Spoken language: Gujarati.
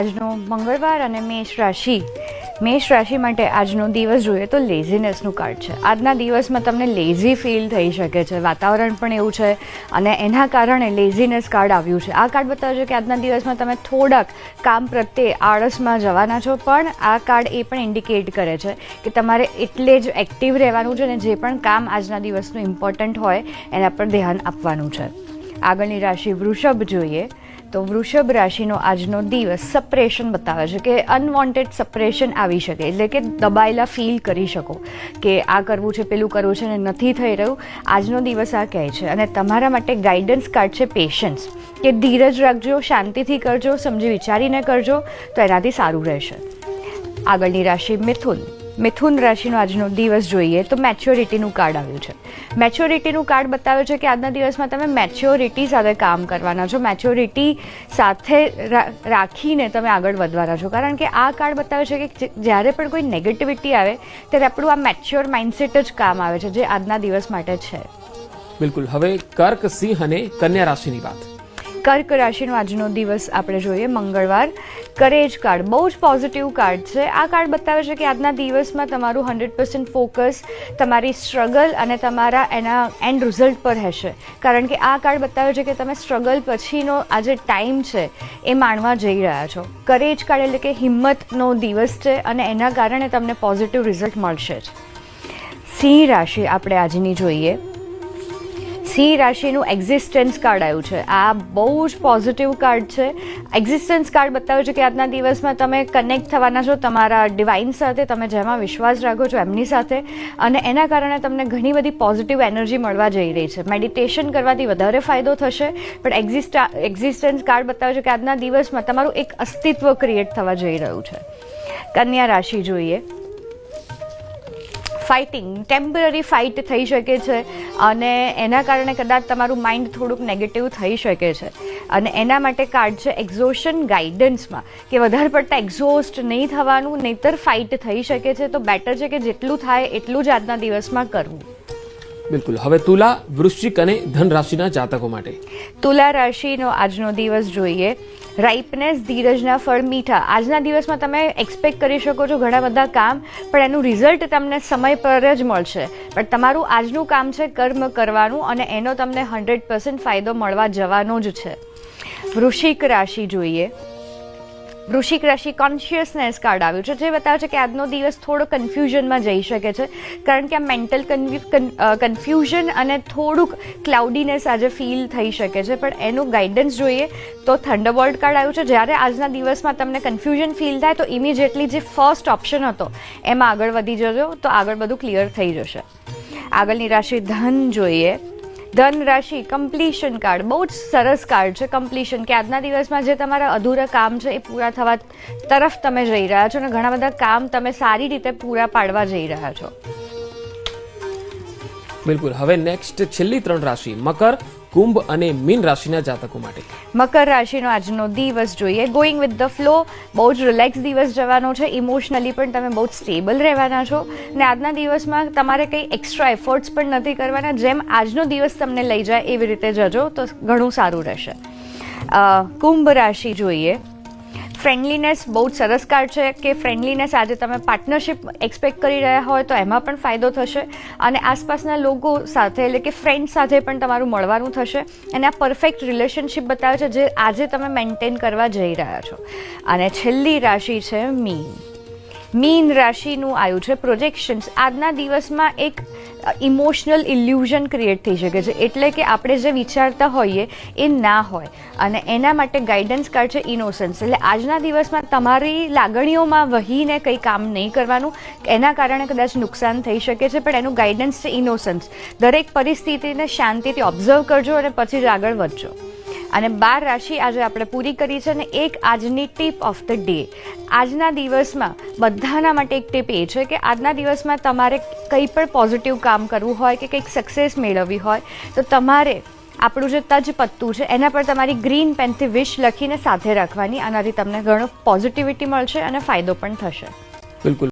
આજનો મંગળવાર અને મેષ રાશિ માટે આજનો દિવસ જોઈએ તો લેઝીનેસનું કાર્ડ છે. આજના દિવસમાં તમને લેઝી ફીલ થઈ શકે છે, વાતાવરણ પણ એવું છે અને એના કારણે લેઝીનેસ કાર્ડ આવ્યું છે. આ કાર્ડ બતાવે છે કે આજના દિવસમાં તમે થોડાક કામ પ્રત્યે આળસમાં જવાના છો, પણ આ કાર્ડ એ પણ ઇન્ડિકેટ કરે છે કે તમારે એટલે જ એક્ટિવ રહેવાનું છે અને જે પણ કામ આજના દિવસનું ઇમ્પોર્ટન્ટ હોય એના પર ધ્યાન આપવાનું છે. આગળની રાશિ વૃષભ જોઈએ તો વૃષભ રાશિનો આજનો દિવસ સપ્રેશન બતાવે છે કે અનવોન્ટેડ સપ્રેશન આવી શકે, એટલે કે દબાયેલા ફીલ કરી શકો કે આ કરવું છે પેલું કરવું છે અને નથી થઈ રહ્યું. આજનો દિવસ આ કહે છે અને તમારા માટે ગાઈડન્સ કાર્ડ છે પેશન્સ, કે ધીરજ રાખજો, શાંતિથી કરજો, સમજી વિચારીને કરજો તો એનાથી સારું રહેશે. આગળની રાશિ મિથુન રાશિનો આજનો દિવસ જોઈએ તો મેચ્યોરિટીનું કાર્ડ આવ્યું છે. મેચ્યોરિટીનું કાર્ડ બતાવે છે કે આજના દિવસમાં તમે મેચ્યોરિટી સાથે કામ કરવાના છો, મેચ્યોરિટી સાથે રાખીને તમે આગળ વધવાના છો, કારણ કે આ કાર્ડ બતાવે છે કે જ્યારે પણ કોઈ નેગેટિવિટી આવે ત્યારે આપણું આ મેચ્યોર માઇન્ડસેટ જ કામ આવે છે, જે આજના દિવસ માટે છે. બિલકુલ. હવે કર્ક, સિંહ અને કન્યા રાશિની વાત. કર્ક રાશિનો આજનો દિવસ આપણે જોઈએ મંગળવાર. કરેજ કાર્ડ બહુ જ પોઝિટિવ કાર્ડ છે. આ કાર્ડ બતાવે છે કે આજના દિવસમાં તમારું 100% ફોકસ તમારી સ્ટ્રગલ અને તમારા એના એન્ડ રિઝલ્ટ પર હશે, કારણ કે આ કાર્ડ બતાવે છે કે તમે સ્ટ્રગલ પછીનો આ જે ટાઈમ છે એ માણવા જઈ રહ્યા છો. કરેજ કાર્ડ એટલે કે હિંમતનો દિવસ છે અને એના કારણે તમને પોઝિટિવ રિઝલ્ટ મળશે જ. સિંહ રાશિ આપણે આજની જોઈએ. સિંહ રાશિનું એક્ઝિસ્ટન્સ કાર્ડ આવ્યું છે. આ બહુ જ પોઝિટિવ કાર્ડ છે. એક્ઝિસ્ટન્સ કાર્ડ બતાવે છે કે આજના દિવસમાં તમે કનેક્ટ થવાના છો તમારા ડિવાઇન સાથે, તમે જેમાં વિશ્વાસ રાખો છો એમની સાથે, અને એના કારણે તમને ઘણી બધી પોઝિટિવ એનર્જી મળવા જઈ રહી છે. મેડિટેશન કરવાથી વધારે ફાયદો થશે, પણ એક્ઝિસ્ટન્સ કાર્ડ બતાવે છે કે આજના દિવસમાં તમારું એક અસ્તિત્વ ક્રિએટ થવા જઈ રહ્યું છે. કન્યા રાશિ જોઈએ. ફાઇટિંગ, ટેમ્પરરી ફાઇટ થઈ શકે છે અને એના કારણે કદાચ તમારું માઇન્ડ થોડુંક નેગેટિવ થઈ શકે છે, અને એના માટે કાર્ડ છે એક્ઝોશન ગાઈડન્સમાં, કે વધારે પડતા એક્ઝોસ્ટ નહીં થવાનું, નહીંતર ફાઇટ થઈ શકે છે. તો બેટર છે કે જેટલું થાય એટલું જ આજના દિવસમાં કરવું. બિલકુલ. હવે તુલા, વૃશ્ચિક અને ધન રાશિના જાતકો માટે. તુલા રાશિનો આજનો દિવસ જોઈએ. રાઇપનેસ, ધીરજના ફળ મીઠા. આજના દિવસમાં તમે એક્સપેક્ટ કરી શકો છો ઘણા બધા કામ, પણ એનું રિઝલ્ટ તમને સમય પર જ મળશે. પણ તમારું આજનું કામ છે કર્મ કરવાનું અને એનો તમને 100% ફાયદો મળવા જવાનો જ છે. વૃશ્ચિક રાશિ જોઈએ. વૃશ્ચિક રાશિ કોન્શિયસનેસ કાર્ડ આવ્યું છે, જે બતાવે છે કે આજનો દિવસ થોડો કન્ફ્યુઝનમાં જઈ શકે છે, કારણ કે આ મેન્ટલ કન્ફ્યુઝન અને થોડુંક ક્લાઉડીનેસ આજે ફીલ થઈ શકે છે. પણ એનું ગાઈડન્સ જોઈએ તો થંડરબોલ્ટ કાર્ડ આવ્યું છે. જ્યારે આજના દિવસમાં તમને કન્ફ્યુઝન ફીલ થાય તો ઇમિડિયેટલી જે ફર્સ્ટ ઓપ્શન હતો એમાં આગળ વધી જજો, તો આગળ બધું ક્લિયર થઈ જશે. આગળની રાશિ ધન જોઈએ. ધન રાશિ કમ્પ્લીશન કાર્ડ બહુ જ સરસ કાર્ડ છે. કમ્પ્લીશન, કે આજના દિવસમાં જે તમારા અધૂરા કામ છે એ પૂરા થવા તરફ તમે જઈ રહ્યા છો અને ઘણા બધા કામ તમે સારી રીતે પૂરા પાડવા જઈ રહ્યા છો. બિલકુલ. હવે નેક્સ્ટ છેલ્લી 3 રાશિ મકર, કુંભ અને મીન રાશિના જાતકો માટે. મકર રાશિનો આજનો દિવસ જોઈએ. ગોઈંગ વિથ ધ ફ્લો, બહુ જ રિલેક્સ દિવસ જવાનો છે. ઇમોશનલી પણ તમે બહુ જ સ્ટેબલ રહેવાના છો અને આજના દિવસમાં તમારે કંઈ એક્સ્ટ્રા એફર્ટ્સ પણ નથી કરવાના. જેમ આજનો દિવસ તમને લઈ જાય એવી રીતે જજો તો ઘણું સારું રહેશે. કુંભ રાશિ જોઈએ. ફ્રેન્ડલીનેસ બહુ જ સરસ કાર્ડ છે, કે ફ્રેન્ડલીનેસ આજે તમે પાર્ટનરશિપ એક્સપેક્ટ કરી રહ્યા હોય તો એમાં પણ ફાયદો થશે, અને આસપાસના લોકો સાથે એટલે કે ફ્રેન્ડ સાથે પણ તમારું મળવાનું થશે, અને આ પરફેક્ટ રિલેશનશિપ બતાવે છે જે આજે તમે મેન્ટેન કરવા જઈ રહ્યા છો. અને છેલ્લી રાશિ છે મીન રાશિનું આવ્યું છે પ્રોજેક્શન્સ. આજના દિવસમાં એક ઇમોશનલ ઇલ્યુઝન ક્રિએટ થઈ શકે છે, એટલે કે આપણે જે વિચારતા હોઈએ એ ના હોય, અને એના માટે ગાઈડન્સ કાર્ડ છે ઇનોસન્સ. એટલે આજના દિવસમાં તમારી લાગણીઓમાં વહીને કંઈ કામ નહીં કરવાનું, એના કારણે કદાચ નુકસાન થઈ શકે છે, પણ એનું ગાઈડન્સ છે ઇનોસન્સ. દરેક પરિસ્થિતિને શાંતિથી ઓબ્ઝર્વ કરજો અને પછી જ આગળ વધજો. અને 12 રાશિ આજે આપણે પૂરી કરી છે, અને એક આજની ટીપ ઓફ ધ ડે. આજના દિવસમાં બધાના માટે એક ટીપ એ છે કે આજના દિવસમાં તમારે કંઈ પણ પોઝિટિવ કામ કરવું હોય કે કંઈક સક્સેસ મેળવવી હોય તો તમારે આપણું જે તજ પત્તું છે એના પર તમારી ગ્રીન પેનથી વિશ લખીને સાથે રાખવાની. આનાથી તમને ઘણો પોઝિટિવિટી મળશે અને ફાયદો પણ થશે. બિલકુલ.